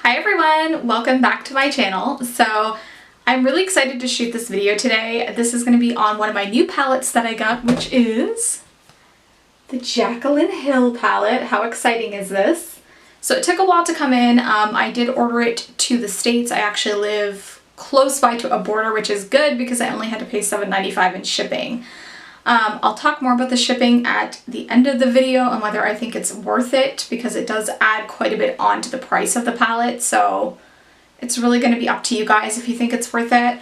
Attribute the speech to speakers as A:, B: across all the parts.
A: Hi everyone, welcome back to my channel. So I'm really excited to shoot this video today. This is going to be on one of my new palettes that I got, which is the Jaclyn Hill palette. How exciting is this? So it took a while to come in. I did order it to the States. I actually live close by to a border, which is good because I only had to pay $7.95 in shipping. I'll talk more about the shipping at the end of the video and whether I think it's worth it, because it does add quite a bit onto the price of the palette. So it's really going to be up to you guys if you think it's worth it.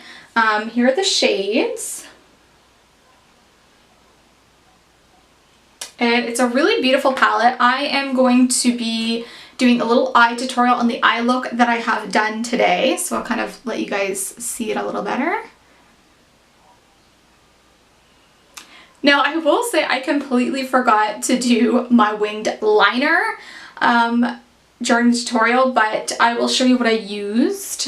A: Here are the shades. And it's a really beautiful palette. I am going to be doing a little eye tutorial on the eye look that I have done today. So I'll kind of let you guys see it a little better. Now, I will say I completely forgot to do my winged liner during the tutorial, but I will show you what I used.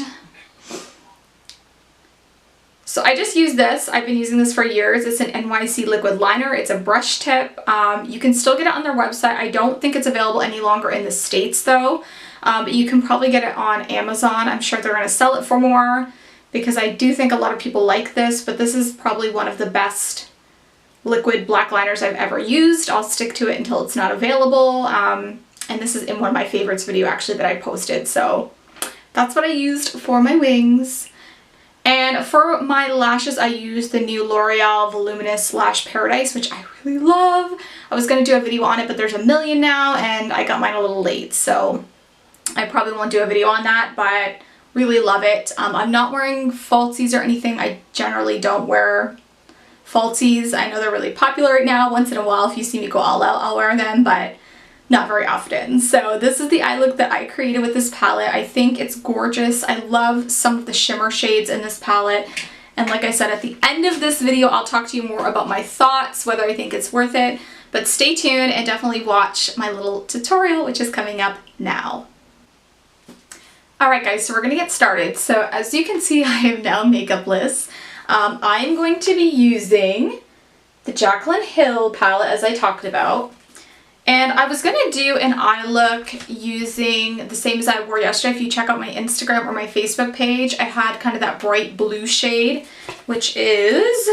A: So I just used this. I've been using this for years. It's an NYC liquid liner. It's a brush tip. You can still get it on their website. I don't think it's available any longer in the States though, but you can probably get it on Amazon. I'm sure they're going to sell it for more because I do think a lot of people like this, but this is probably one of the best liquid black liners I've ever used. I'll stick to it until it's not available. And this is in one of my favorites video actually that I posted. So that's what I used for my wings. And for my lashes, I used the new L'Oreal Voluminous Lash Paradise, which I really love. I was going to do a video on it, but there's a million now and I got mine a little late. So I probably won't do a video on that, but really love it. I'm not wearing falsies or anything. I generally don't wear falsies. I know they're really popular right now. Once in a while, if you see me go all out, I'll wear them, but not very often. So this is the eye look that I created with this palette. I think it's gorgeous. I love some of the shimmer shades in this palette. And like I said, at the end of this video, I'll talk to you more about my thoughts, whether I think it's worth it. But stay tuned and definitely watch my little tutorial, which is coming up now. Alright guys, so we're going to get started. So as you can see, I am now makeupless. I am going to be using the Jaclyn Hill palette as I talked about. And I was going to do an eye look using the same as I wore yesterday. If you check out my Instagram or my Facebook page, I had kind of that bright blue shade, which is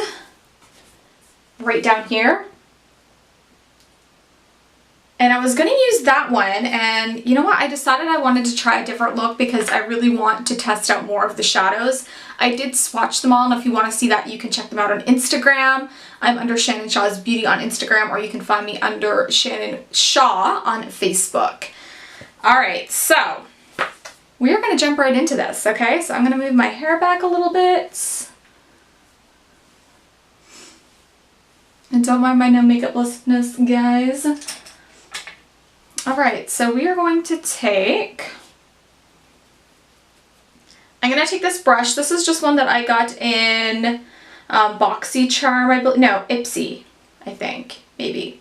A: right down here. And I was going to use that one, and you know what, I decided I wanted to try a different look because I really want to test out more of the shadows. I did swatch them all, and if you want to see that, you can check them out on Instagram. I'm under Shannon Shaw's Beauty on Instagram, or you can find me under Shannon Shaw on Facebook. Alright, so we're going to jump right into this, okay? So I'm going to move my hair back a little bit. And don't mind my no makeuplessness, guys. Alright, so we are going to take, I'm going to take this brush. This is just one that I got in BoxyCharm, I believe, no, Ipsy, I think, maybe.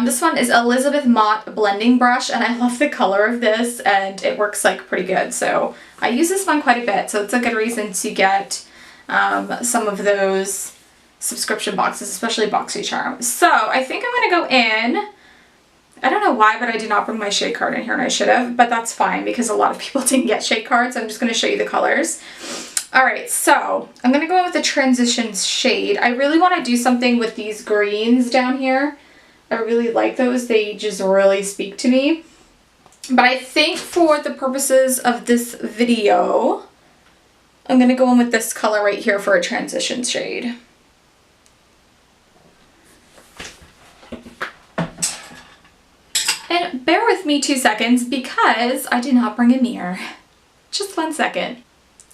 A: This one is Elizabeth Mott blending brush, and I love the color of this, and it works like pretty good. So I use this one quite a bit, so it's a good reason to get some of those subscription boxes, especially BoxyCharm. So I think I'm going to go in. I don't know why, but I did not bring my shade card in here, and I should have, but that's fine because a lot of people didn't get shade cards. I'm just going to show you the colors. Alright, so I'm going to go in with the transition shade. I really want to do something with these greens down here. I really like those. They just really speak to me. But I think for the purposes of this video, I'm going to go in with this color right here for a transition shade. And bear with me 2 seconds because I did not bring a mirror. Just 1 second.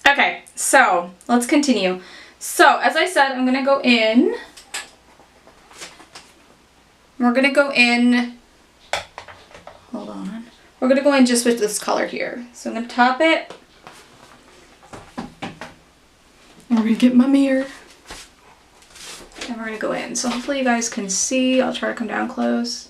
A: Okay, so let's continue. So as I said, I'm gonna go in. We're gonna go in, hold on. We're gonna go in just with this color here. So I'm gonna top it. And we're gonna get my mirror. And we're gonna go in. So hopefully you guys can see. I'll try to come down close.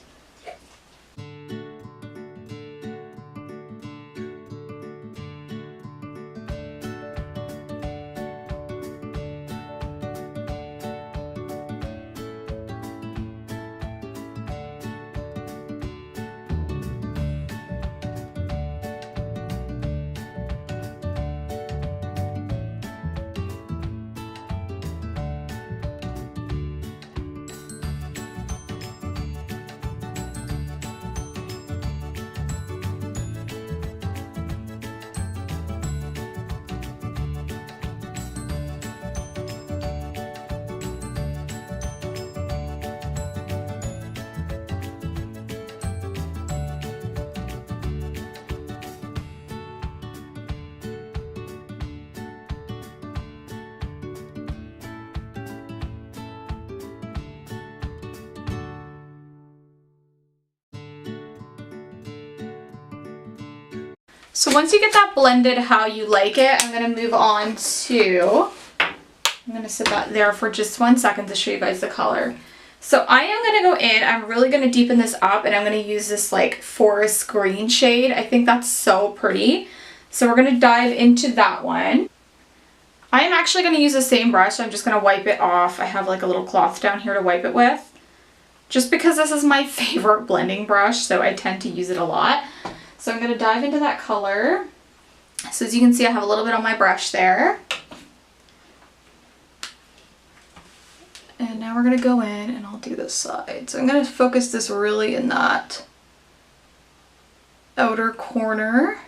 A: So once you get that blended how you like it, I'm going to move on to, I'm going to sit that there for just 1 second to show you guys the color. So I am going to go in, I'm really going to deepen this up, and I'm going to use this like forest green shade. I think that's so pretty. So we're going to dive into that one. I am actually going to use the same brush. I'm just going to wipe it off. I have like a little cloth down here to wipe it with. Just because this is my favorite blending brush, so I tend to use it a lot. So I'm going to dive into that color. So as you can see, I have a little bit on my brush there. And now we're going to go in and I'll do this side. So I'm going to focus this really in that outer corner.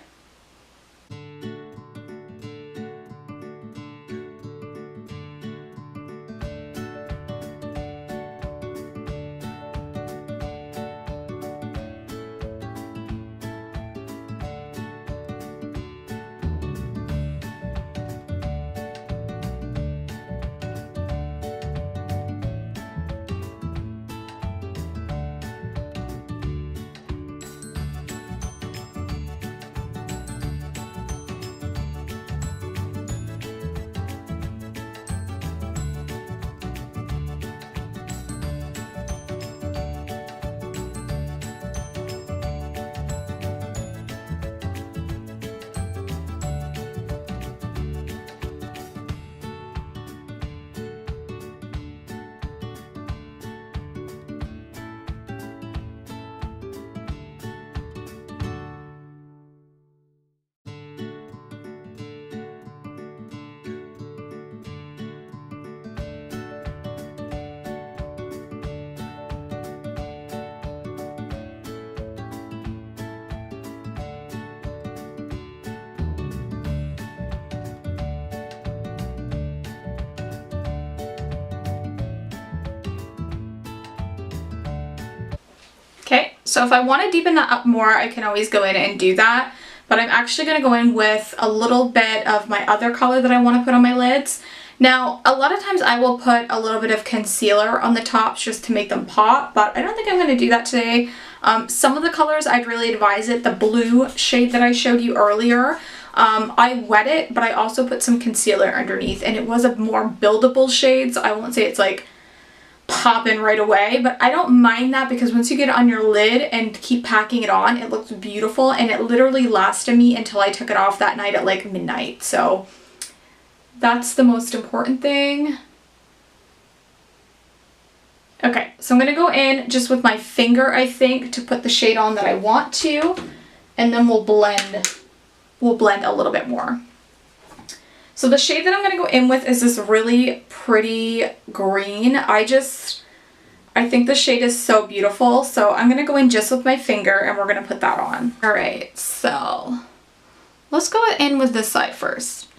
A: Okay, so if I want to deepen that up more, I can always go in and do that. But I'm actually going to go in with a little bit of my other color that I want to put on my lids. Now, a lot of times I will put a little bit of concealer on the tops just to make them pop, but I don't think I'm going to do that today. Some of the colors I'd really advise it. The blue shade that I showed you earlier, I wet it, but I also put some concealer underneath, and it was a more buildable shade, so I won't say it's like popping right away, but I don't mind that because once you get it on your lid and keep packing it on, it looks beautiful, and it literally lasted me until I took it off that night at like midnight. So that's the most important thing. Okay, so I'm going to go in just with my finger, I think, to put the shade on that I want to, and then we'll blend a little bit more. So the shade that I'm going to go in with is this really pretty green. I think the shade is so beautiful. So I'm going to go in just with my finger and we're going to put that on. All right, so let's go in with this side first.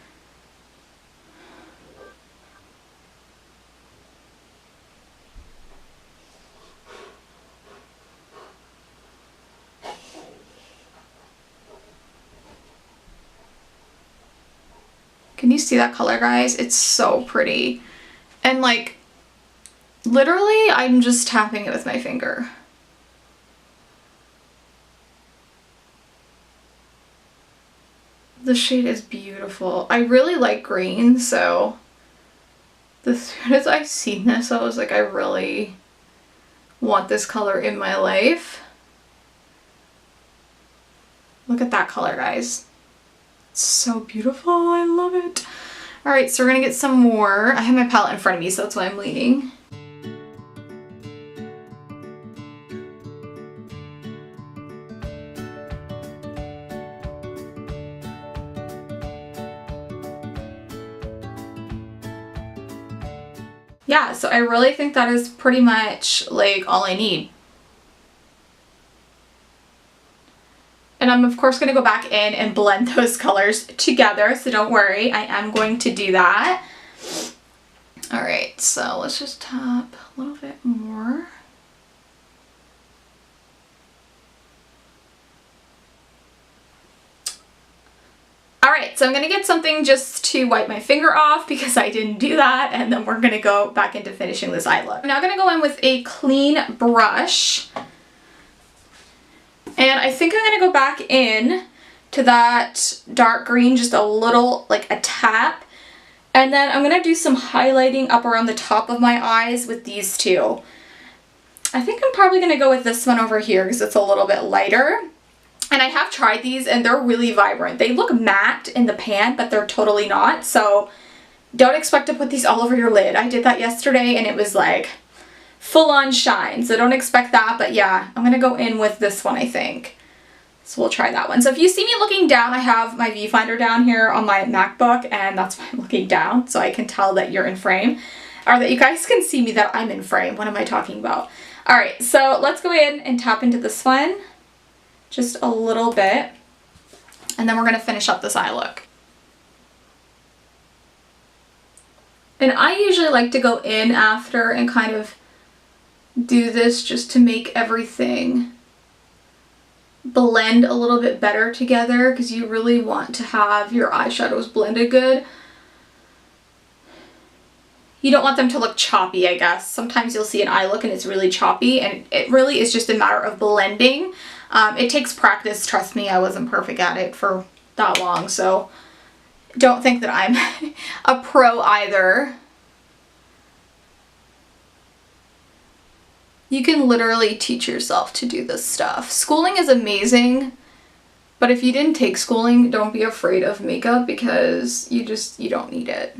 A: Can you see that color, guys? It's so pretty. And like, literally, I'm just tapping it with my finger. The shade is beautiful. I really like green, so as soon as I seen this, I was like, I really want this color in my life. Look at that color, guys. It's so beautiful. I love it. All right, so we're gonna get some more. I have my palette in front of me, so that's why I'm leaning. Yeah, so I really think that is pretty much like all I need. And I'm of course going to go back in and blend those colors together, so don't worry, I am going to do that. Alright, so let's just tap a little bit more. Alright, so I'm going to get something just to wipe my finger off because I didn't do that, and then we're going to go back into finishing this eye look. I'm now going to go in with a clean brush. And I think I'm going to go back in to that dark green, just a little, like a tap. And then I'm gonna do some highlighting up around the top of my eyes with these two. I think I'm probably gonna go with this one over here because it's a little bit lighter. And I have tried these and they're really vibrant. They look matte in the pan, but they're totally not. So don't expect to put these all over your lid. I did that yesterday and it was like full on shine. So don't expect that, but yeah, I'm gonna go in with this one, I think. So we'll try that one. So if you see me looking down, I have my viewfinder down here on my MacBook and that's why I'm looking down, so I can tell that you're in frame, or that you guys can see me that I'm in frame. What am I talking about? All right, so let's go in and tap into this one just a little bit, and then we're gonna finish up this eye look. And I usually like to go in after and kind of do this just to make everything blend a little bit better together, because you really want to have your eyeshadows blended good. You don't want them to look choppy, I guess. Sometimes you'll see an eye look and it's really choppy, and it really is just a matter of blending. It takes practice, trust me, I wasn't perfect at it for that long, so don't think that I'm a pro either. You can literally teach yourself to do this stuff. Schooling is amazing, but if you didn't take schooling, don't be afraid of makeup, because you don't need it.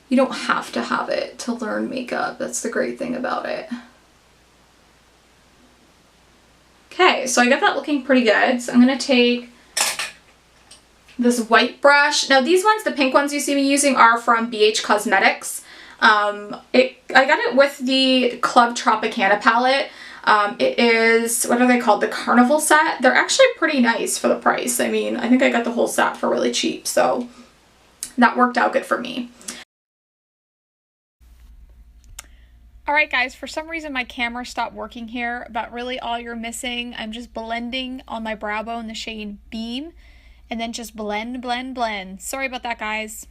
A: You don't have to have it to learn makeup. That's the great thing about it. Okay, so I got that looking pretty good. So I'm gonna take this white brush. Now these ones, the pink ones you see me using, are from BH Cosmetics. I got it with the Club Tropicana palette. It is, what are they called? The Carnival set. They're actually pretty nice for the price. I mean, I think I got the whole set for really cheap, so that worked out good for me. Alright guys, for some reason my camera stopped working here, but really all you're missing, I'm just blending on my brow bone the shade Beam, and then just blend, blend, blend. Sorry about that, guys.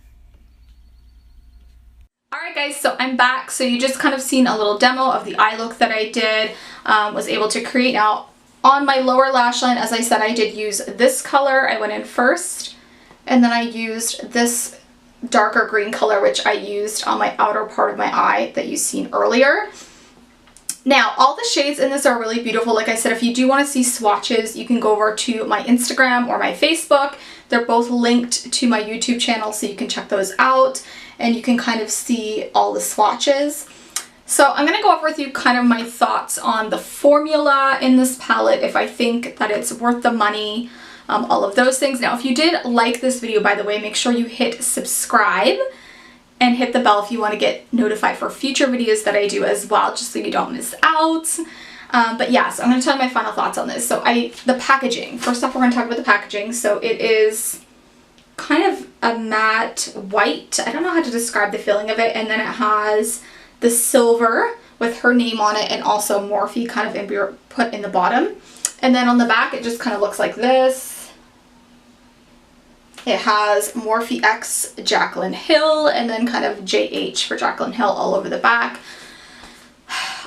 A: Alright guys, so I'm back. So you just kind of seen a little demo of the eye look that I did, was able to create. Now on my lower lash line, as I said, I did use this color. I went in first, and then I used this darker green color, which I used on my outer part of my eye that you've seen earlier. Now all the shades in this are really beautiful. Like I said, if you do want to see swatches, you can go over to my Instagram or my Facebook. They're both linked to my YouTube channel, so you can check those out and you can kind of see all the swatches. So I'm going to go over with you kind of my thoughts on the formula in this palette, if I think that it's worth the money, all of those things. Now if you did like this video, by the way, make sure you hit subscribe and hit the bell if you want to get notified for future videos that I do as well, just so you don't miss out. But yeah, so I'm going to tell you my final thoughts on this. So the packaging. First off, we're going to talk about the packaging. So it is kind of a matte white. I don't know how to describe the feeling of it. And then it has the silver with her name on it, and also Morphe kind of put in the bottom. And then on the back, it just kind of looks like this. It has Morphe X Jaclyn Hill, and then kind of JH for Jaclyn Hill all over the back.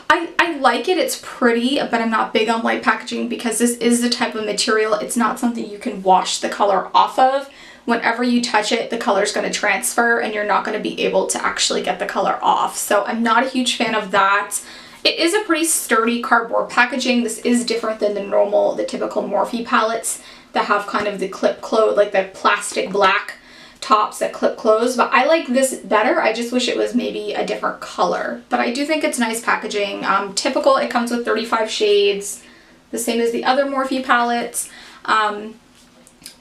A: I like it, it's pretty, but I'm not big on white packaging because this is the type of material, it's not something you can wash the color off of. Whenever you touch it, the color is going to transfer and you're not going to be able to actually get the color off. So I'm not a huge fan of that. It is a pretty sturdy cardboard packaging. This is different than the typical Morphe palettes that have kind of the clip close, like the plastic black tops that clip close, but I like this better. I just wish it was maybe a different color, but I do think it's nice packaging. Typical, it comes with 35 shades, the same as the other Morphe palettes.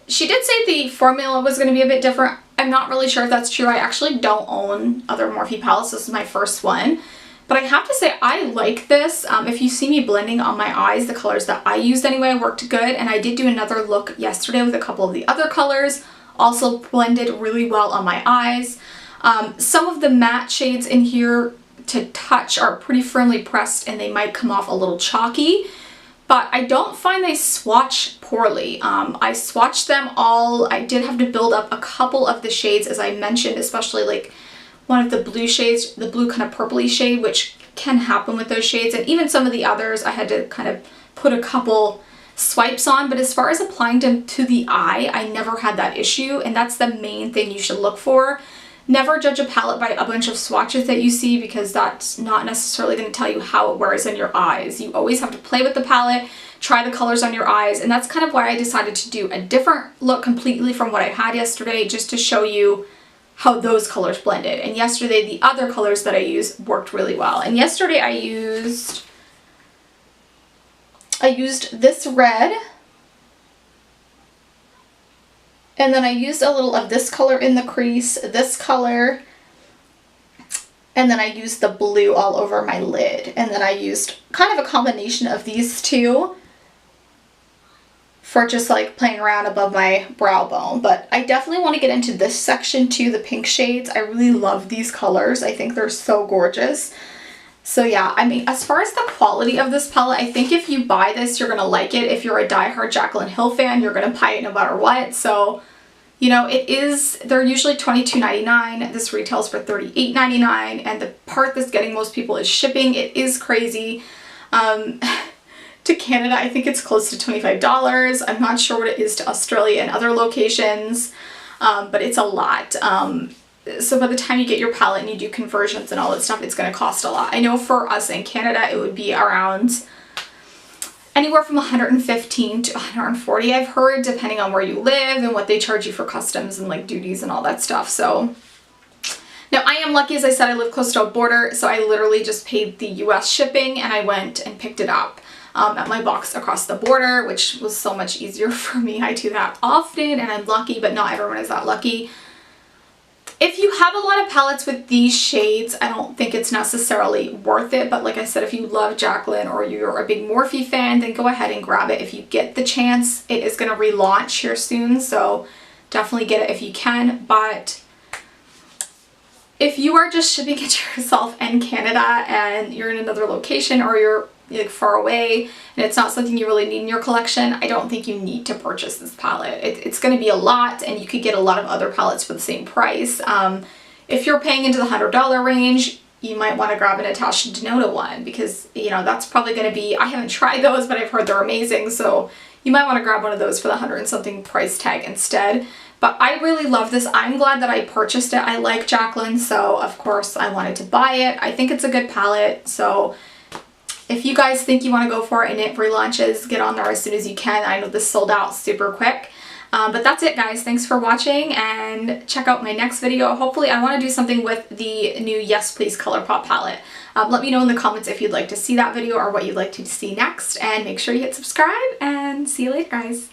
A: She did say the formula was going to be a bit different. I'm not really sure if that's true. I actually don't own other Morphe palettes. This is my first one. But I have to say, I like this. If you see me blending on my eyes, the colors that I used anyway worked good. And I did do another look yesterday with a couple of the other colors. Also blended really well on my eyes. Some of the matte shades in here to touch are pretty firmly pressed and they might come off a little chalky. But I don't find they swatch poorly. I swatched them all. I did have to build up a couple of the shades, as I mentioned, especially like one of the blue shades, the blue kind of purpley shade, which can happen with those shades. And even some of the others, I had to kind of put a couple swipes on, but as far as applying them to the eye, I never had that issue, and that's the main thing you should look for. Never judge a palette by a bunch of swatches that you see, because that's not necessarily going to tell you how it wears in your eyes. You always have to play with the palette, try the colors on your eyes, and that's kind of why I decided to do a different look completely from what I had yesterday, just to show you how those colors blended. And yesterday, the other colors that I used worked really well. And yesterday I used this red, and then I used a little of this color in the crease, this color, and then I used the blue all over my lid. And then I used kind of a combination of these two for just like playing around above my brow bone. But I definitely want to get into this section too, the pink shades. I really love these colors. I think they're so gorgeous. So yeah, I mean, as far as the quality of this palette, I think if you buy this, you're going to like it. If you're a diehard Jaclyn Hill fan, you're going to buy it no matter what. So, you know, they're usually $22.99. This retails for $38.99. And the part that's getting most people is shipping. It is crazy. To Canada, I think it's close to $25. I'm not sure what it is to Australia and other locations, but it's a lot. So by the time you get your palette and you do conversions and all that stuff, it's going to cost a lot. I know for us in Canada, it would be around anywhere from $115 to $140, I've heard, depending on where you live and what they charge you for customs and like duties and all that stuff. So now I am lucky, as I said, I live close to a border, so I literally just paid the US shipping and I went and picked it up at my box across the border, which was so much easier for me. I do that often and I'm lucky, but not everyone is that lucky. If you have a lot of palettes with these shades, I don't think it's necessarily worth it. But like I said, if you love Jaclyn or you're a big Morphe fan, then go ahead and grab it if you get the chance. It is going to relaunch here soon, so definitely get it if you can. But if you are just shipping it to yourself in Canada and you're in another location or you're like far away and it's not something you really need in your collection, I don't think you need to purchase this palette. It's going to be a lot, and you could get a lot of other palettes for the same price. If you're paying into the $100 range, you might want to grab an Natasha Denona one, because you know that's probably going to be, I haven't tried those, but I've heard they're amazing, so you might want to grab one of those for the 100 and something price tag instead. But I really love this. I'm glad that I purchased it. I like Jaclyn, so of course I wanted to buy it. I think it's a good palette, so if you guys think you want to go for it and it relaunches, get on there as soon as you can. I know this sold out super quick. But that's it, guys. Thanks for watching, and check out my next video. Hopefully I want to do something with the new Yes Please ColourPop palette. Let me know in the comments if you'd like to see that video or what you'd like to see next, and make sure you hit subscribe, and see you later, guys.